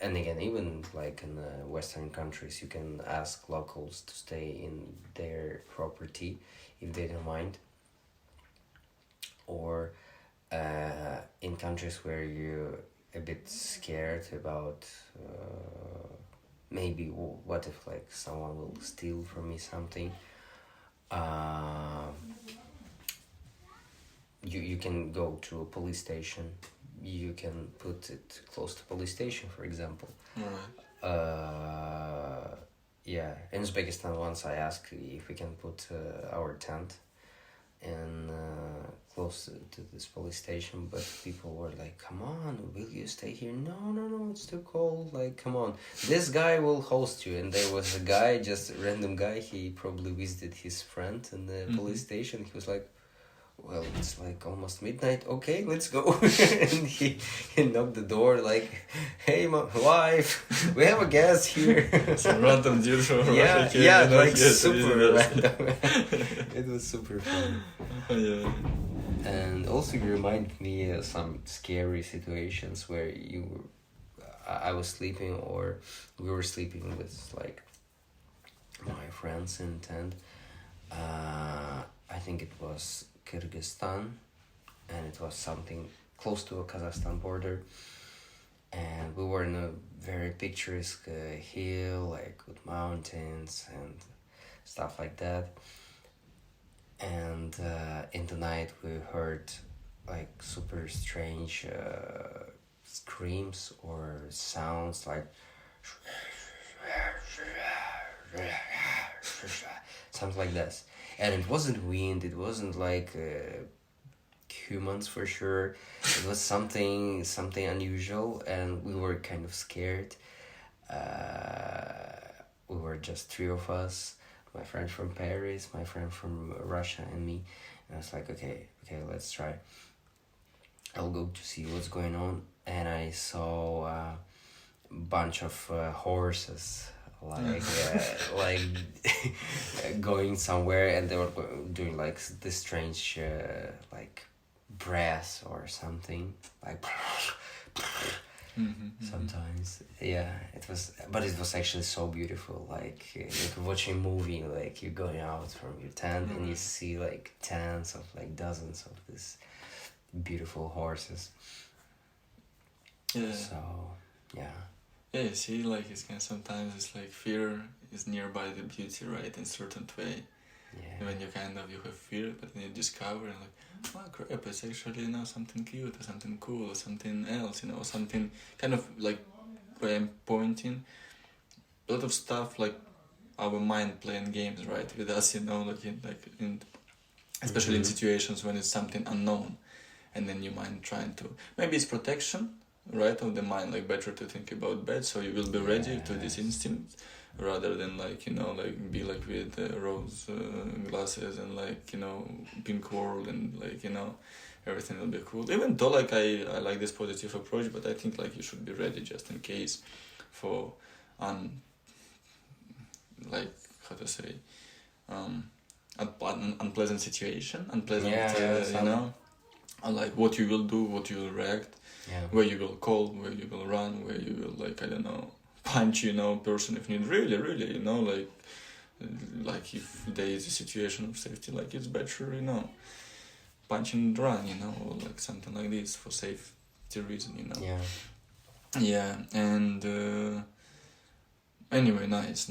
And again, even like in Western countries, you can ask locals to stay in their property if they don't mind. Or in countries where you're a bit scared about maybe what if like someone will steal from me something, you can go to a police station. You can put it close to police station, for example. In Uzbekistan once I asked if we can put our tent in close to this police station, but people were like, come on, will you stay here? No, it's too cold, like, come on, this guy will host you. And there was a guy, just a random guy, he probably visited his friend in the police station. He was like, well, it's like almost midnight, okay, let's go. And he knocked the door like, hey, my wife, we have a guest here. Some random dude from super random. It was super fun. Yeah. And also you remind me of some scary situations where I was sleeping, or we were sleeping with like my friends in tent. I think it was Kyrgyzstan, and it was something close to a Kazakhstan border, and we were in a very picturesque hill, like with mountains and stuff like that. and in the night we heard like super strange screams or sounds like something like this, and it wasn't wind, it wasn't like humans for sure. It was something unusual, and we were kind of scared. We were just three of us, my friend from Paris, my friend from Russia, and me. And I was like, okay, let's try. I'll go to see what's going on. And I saw a bunch of horses, like going somewhere, and they were doing like this strange like brass or something, like sometimes. Yeah, it was, but it was actually so beautiful, like watching a movie, like you're going out from your tent and you see like tens of like dozens of these beautiful horses. Yeah. So yeah. Yeah, you see, like it's kind of, sometimes it's like fear is nearby the beauty, right? In certain way. Yeah. When you have fear, but then you discover and like, oh crap, it's actually something cute or something cool or something else, or something kind of like where I'm pointing. A lot of stuff like our mind playing games, right, with us, in especially in situations when it's something unknown, and then your mind trying to, maybe it's protection, right, of the mind, like better to think about bad, so you will be ready to this instinct, rather than be like with rose glasses and pink world and everything will be cool. Even though I like this positive approach, but I think you should be ready just in case for unpleasant situation, like what you will do, what you will react, where you will call, where you will run, where you will punch person if need, really if there is a situation of safety, it's better punch and run, or something like this for safety reason, and anyway, nice,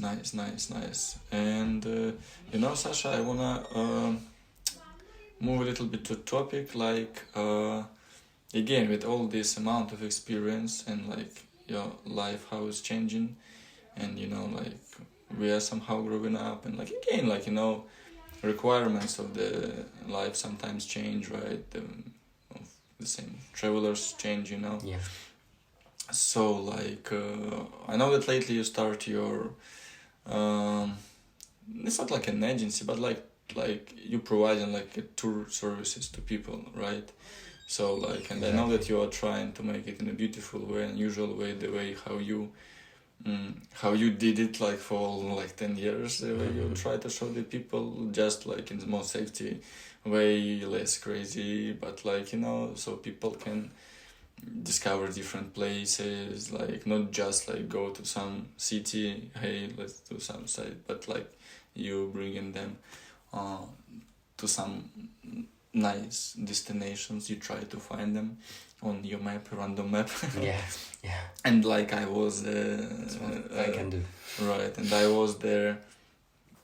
and Sasha, I wanna move a little bit to topic, again, with all this amount of experience and your life, how it's changing, and we are somehow growing up, and again, requirements of the life sometimes change, right? The same travelers change, Yeah. So I know that lately you start your it's not like an agency, but you providing tour services to people, right? So and I know that you are trying to make it in a beautiful way, unusual way, the way how you did it for 10 years, the way you try to show the people, just in the most safety way, less crazy, but so people can discover different places, not just go to some city, hey, let's do some site, but you bringing them to some nice destinations. You try to find them on your map, random map. yeah And I was that's what I can do, right, and I was there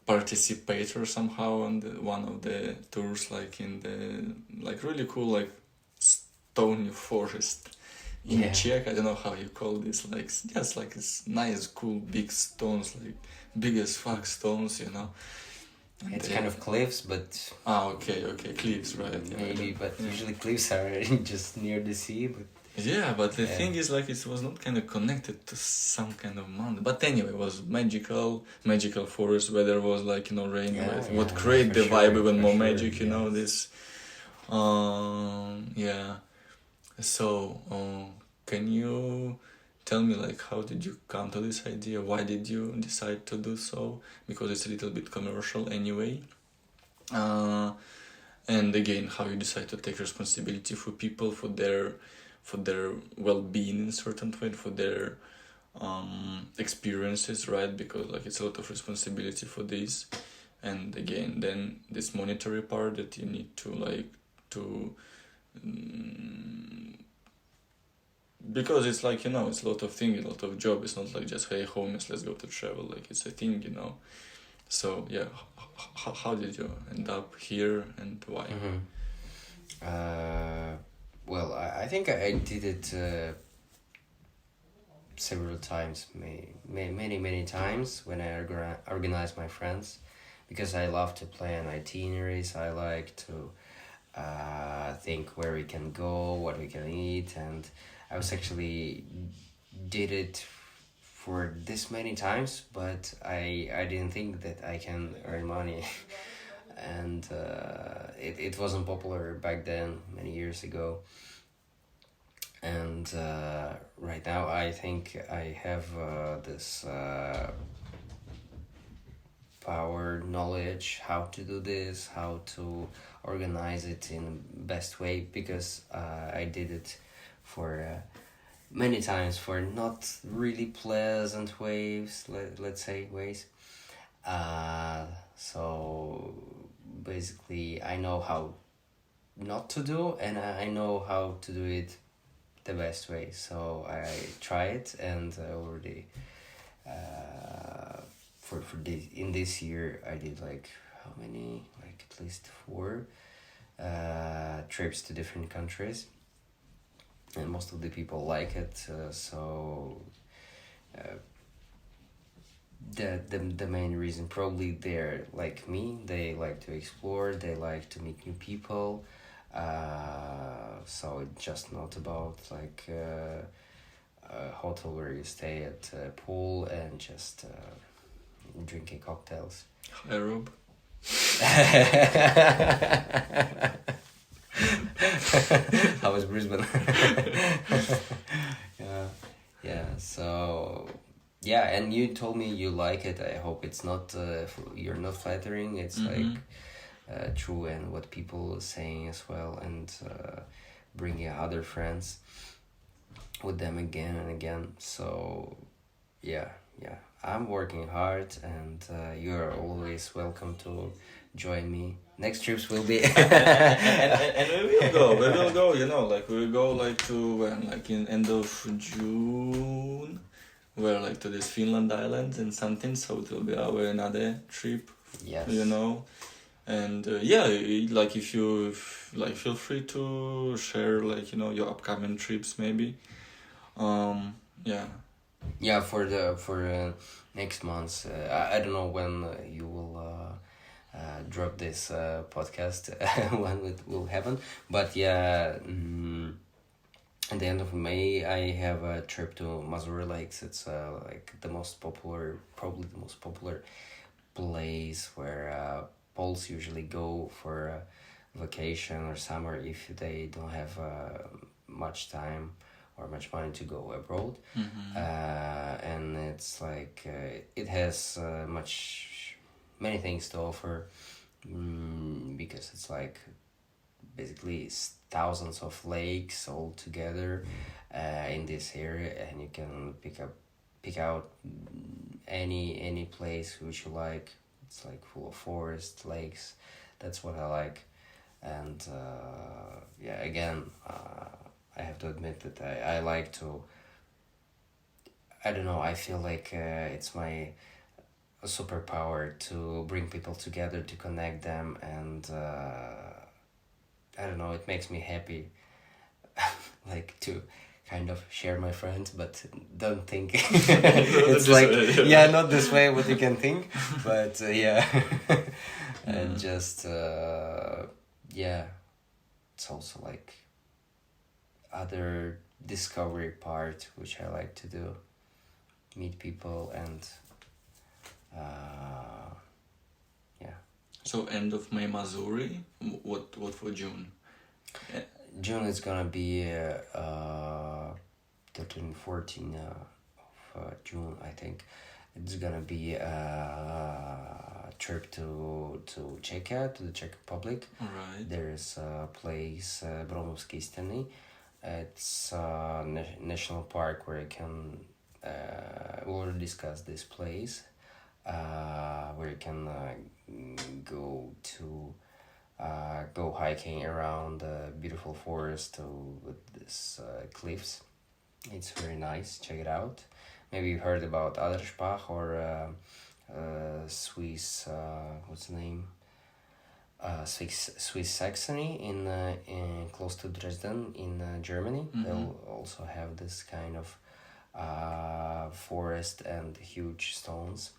participator somehow on one of the tours, in the really cool stony forest in Czech. I don't know how you call this, just it's nice, cool, big stones, big as fuck stones, And it's kind of cliffs, but okay, cliffs, right? Maybe, but usually cliffs are just near the sea, but yeah, but the thing is it was not kind of connected to some kind of mountain, but anyway, it was magical forest where there was rain, what create the vibe even more magic, this so can you tell me how did you come to this idea? Why did you decide to do so? Because it's a little bit commercial anyway. And again, how you decide to take responsibility for people, for their well-being in certain way, for their experiences, right? Because it's a lot of responsibility for this. And again, then this monetary part that you need to because it's it's a lot of things, a lot of job. It's not just, hey, homeless, let's go to travel. It's a thing, So yeah, how did you end up here and why? Well, I think I did it several times, many times when I organize my friends, because I love to plan itineraries. I like to think where we can go, what we can eat, and I was actually did it for this many times, but I didn't think that I can earn money. And it wasn't popular back then, many years ago. And right now I think I have this power, knowledge, how to do this, how to organize it in the best way, because I did it for many times for not really pleasant ways, let's say ways. So basically I know how not to do, and I know how to do it the best way. So I try it, and I already for this in this year I did like how many, like at least 4 trips to different countries, and most of the people like it. The main reason, probably they're like me, they like to explore, they like to meet new people. So it's just not about like a hotel where you stay at a pool and just drinking cocktails. Hi, Rob. How was Brisbane? Yeah. So yeah, and you told me you like it. I hope it's not you're not flattering. It's like true, and what people are saying as well, and bringing other friends with them again and again. So yeah, I'm working hard, and you're always welcome to join me. Next trips will be and we will go, you know, like we will go like to when, like in end of June, we're like to this Finland islands and something, so it will be our another trip. Yes. You know. And yeah, like if you like, feel free to share, like, you know, your upcoming trips maybe. Yeah, for next month. I don't know when you will drop this podcast, when it will happen. But yeah, at the end of May, I have a trip to Mazur Lakes. It's like probably the most popular place where Poles usually go for vacation or summer if they don't have much time or much money to go abroad. And it's like it has many things to offer, because it's like basically thousands of lakes all together in this area, and you can pick out any place which you like. It's like full of forest, lakes. That's what I like. And yeah, again, I have to admit that I like to, I don't know, I feel like it's my superpower to bring people together, to connect them, and I don't know, it makes me happy like to kind of share my friends, but don't think it's like not this way what you can think, but yeah. And just it's also like other discovery part which I like to do, meet people, and So end of May, Missouri. What for June? June is gonna be 13, 14 of June, I think. It's gonna be a trip to Czechia, to the Czech Republic. Right. There's a place, Bromovské Steny. It's a national park where you can, we already discussed this place, where you can go hiking around a beautiful forest with these cliffs. It's very nice. Check it out. Maybe you heard about Adlerspach or Swiss, what's the name? Swiss Saxony in close to Dresden in Germany. They'll also have this kind of forest and huge stones.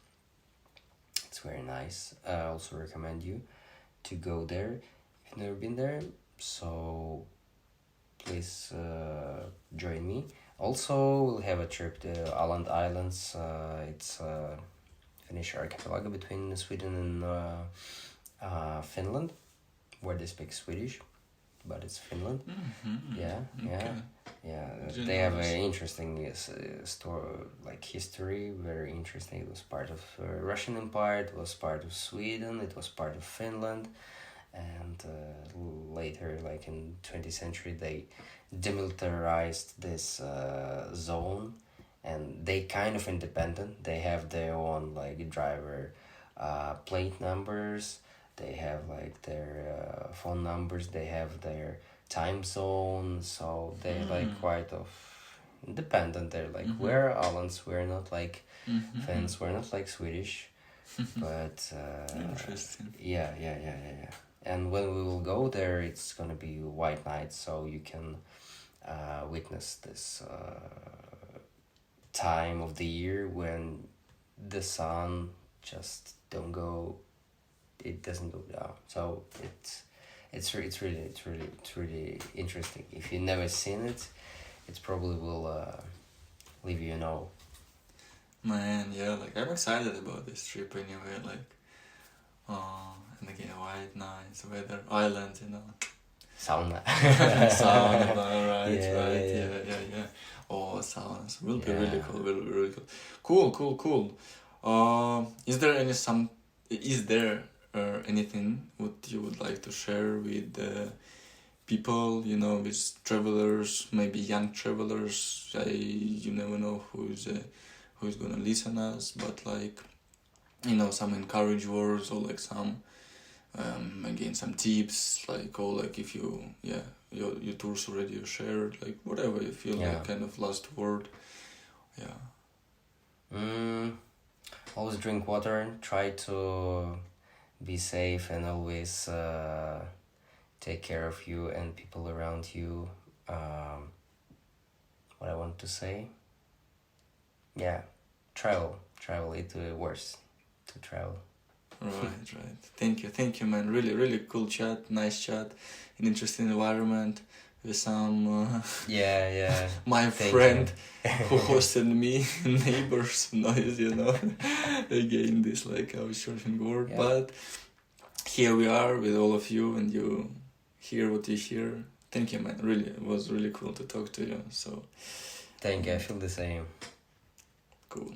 It's very nice. I also recommend you to go there if you've never been there. So please join me. Also, we'll have a trip to Åland Islands. It's a Finnish archipelago between Sweden and Finland, where they speak Swedish, but it's Finland. Yeah. They have a interesting story, like history. Very interesting. It was part of Russian Empire. It was part of Sweden. It was part of Finland, and later, like in 20th century, they demilitarized this zone, and they kind of independent. They have their own like driver plate numbers. They have like their phone numbers. They have their time zone. So they're like quite of independent. They're like we're Ålands. We're not like Finns. We're not like Swedish. But interesting. Yeah. And when we will go there, it's gonna be white night, so you can witness this time of the year when the sun just it doesn't go down. So it's really interesting. If you've never seen it, it probably will leave you know. Man, yeah, like I'm excited about this trip anyway, like and again white nights, weather, island, you know. Sauna. Sauna, right. Yeah. Oh, saunas will be really cool. Cool. Is there anything what you would like to share with people, you know, with travelers, maybe young travelers? You never know who's gonna listen us, but like, you know, some encourage words or like some again some tips, like, or like if you your tours already you shared, like whatever you feel like kind of last word. Always drink water, try to be safe, and always take care of you and people around you. What I want to say, travel, it works to travel. Right. Thank you, man. Really cool chat, nice chat, an interesting environment with some my friend who hosted me, neighbors noise, you know. Again, this like Couchsurfing world, but here we are with all of you, and you hear what you hear. Thank you, man. Really, it was really cool to talk to you. So thank you. I feel the same. Cool.